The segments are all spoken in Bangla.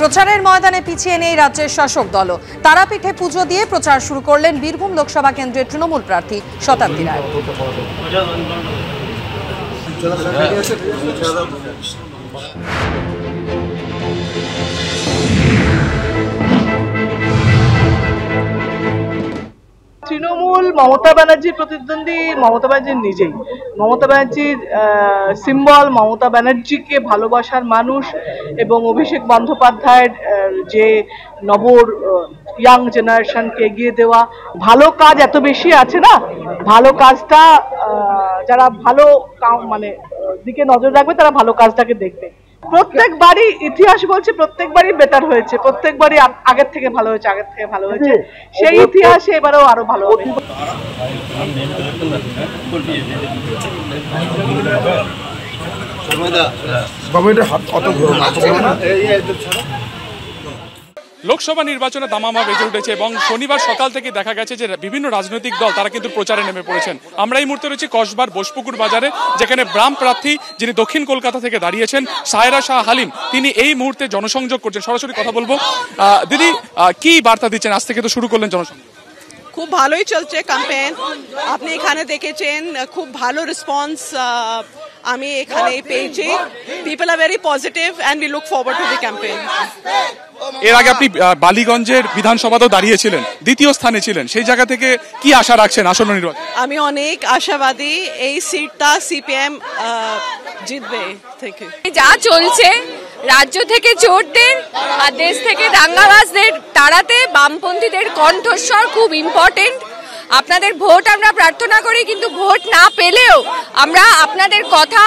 প্রচারের ময়দানে পিছিয়ে নেই রাজ্যের শাসক দল। তারাপীঠে পুজো দিয়ে প্রচার শুরু করলেন বীরভূম লোকসভা কেন্দ্রের তৃণমূল প্রার্থী শতাব্দী রায়। তৃণমূল মমতা ব্যানার্জির প্রতিদ্বন্দ্বী মমতা ব্যানার্জির নিজেই। মমতা ব্যানার্জির সিম্বল, মমতা ব্যানার্জিকে ভালোবাসার মানুষ এবং অভিষেক বন্দ্যোপাধ্যায়ের যে ইয়াং জেনারেশনকে এগিয়ে দেওয়া ভালো কাজ এত বেশি আছে না, ভালো কাজটা যারা ভালো মানে দিকে নজর রাখবে তারা ভালো কাজটাকে দেখবে। প্রত্যেকবারই ইতিহাস বলছে প্রত্যেকবারই বেটার হয়েছে, প্রত্যেকবারই আগের থেকে ভালো হয়েছে, সেই ইতিহাসে এবারেও আরো ভালো হবে। লোকসভা নির্বাচনে দামামা বেজে উঠেছে এবং শনিবার সকাল থেকে দেখা গেছে যে বিভিন্ন রাজনৈতিক দল তারা কিন্তু প্রচারে নেমে পড়েছেন। আমরা এই মুহূর্তে রয়েছি কসবার বোসপুকুর বাজারে, যেখানে বাম প্রার্থী যিনি দক্ষিণ কলকাতা থেকে দাঁড়িয়েছেন সায়রা শাহ হালিম, তিনি এই মুহূর্তে জনসংযোগ করছেন। সরাসরি কথা বলবো। দিদি, কি বার্তা দিচ্ছেন? আজ থেকে তো শুরু করলেন জনসংযোগ। খুব ভালোই চলছে ক্যাম্পেইন। আপনি এখানে দেখেছেন খুব ভালো রেসপন্স আমি এখানে পেয়েছি। People are very positive and we look forward to the campaign. এর আগে আপনি বালিগঞ্জের বিধানসভাতেও দাঁড়িয়েছিলেন, দ্বিতীয় স্থানে ছিলেন, সেই জায়গা থেকে কি আশা রাখছেন আসন্ন নির্বাচন? আমি অনেক আশাবাদী এই সিটটা সিপিএম জিতবে থেকে। যা চলছে রাজ্য থেকে চোরদের আর দেশ থেকে দাঙ্গাবাজদের তাড়াতে বামপন্থীদের কণ্ঠস্বর খুব ইম্পর্টেন্ট। আপনাদের ভোট আমরা প্রার্থনা করি, কিন্তু ভোট না পেলেও আমরা আপনাদের কথা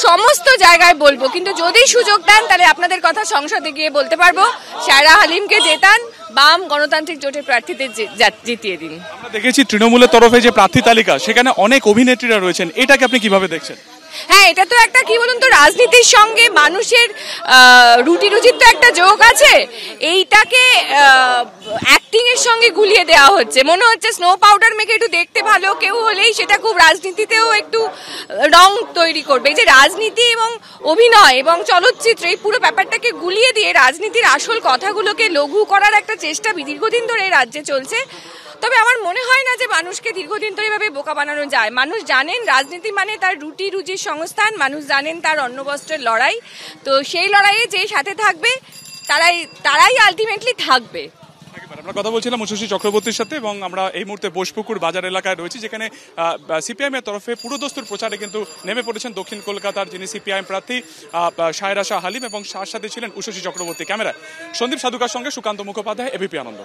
সমস্ত জায়গায় বলবো, কিন্তু যদি সুযোগ দেন তাহলে আপনাদের কথা সংসদে গিয়ে বলতে পারবো। সায়রা হালিমকে জেতান, বাম গণতান্ত্রিক জোটের প্রার্থীদের জিতিয়ে দিন। আমরা দেখেছি তৃণমূলের তরফে যে প্রার্থী তালিকা, সেখানে অনেক অভিনেত্রীরা রয়েছেন, এটাকে আপনি কিভাবে দেখছেন? হ্যাঁ, এটা তো একটা কি বলুন তো, রাজনীতির সঙ্গে মানুষের রুটি রুচির তো একটা যোগ আছে। এইটাকে অ্যাক্টিং এর সঙ্গে গুলিয়ে দেওয়া হচ্ছে। মনে হচ্ছে স্নো পাউডার মেখে একটু দেখতে ভালো কেউ হলেই সেটা খুব রাজনীতিতেও একটু রং তৈরি করবে। এই যে রাজনীতি এবং অভিনয় এবং চলচ্চিত্র, এই পুরো ব্যাপারটাকে গুলিয়ে দিয়ে রাজনীতির আসল কথাগুলোকে লঘু করার একটা চেষ্টা দীর্ঘদিন ধরে এই রাজ্যে চলছে। তবে আমার মনে হয় না যে মানুষকে দীর্ঘদিন ধরে এভাবে বোকা বানানো যায়। মানুষ জানেন রাজনীতি মানে তার রুটি রুজির সংস্থান, মানুষ জানেন তার অন্নবস্ত্রের লড়াই। তো সেই লড়াইয়ে যে সাথে থাকবে তারাই আলটিমেটলি থাকবে। আমরা কথা বলছিলাম উষসী চক্রবর্তীর সাথে, এবং আমরা এই মুহূর্তে বোসপুকুর বাজার এলাকায় রয়েছি, যেখানে সিপিআইএম এর তরফে পুরোদস্তুর প্রচারে কিন্তু নেমে পড়েছেন দক্ষিণ কলকাতার যিনি সিপিআইএম প্রার্থী সায়রা শাহ হালিম, এবং তার সাথে ছিলেন উষসী চক্রবর্তী। ক্যামেরায় সন্দীপ সাধুকার সঙ্গে সুকান্ত মুখোপাধ্যায়, এবিপি আনন্দ।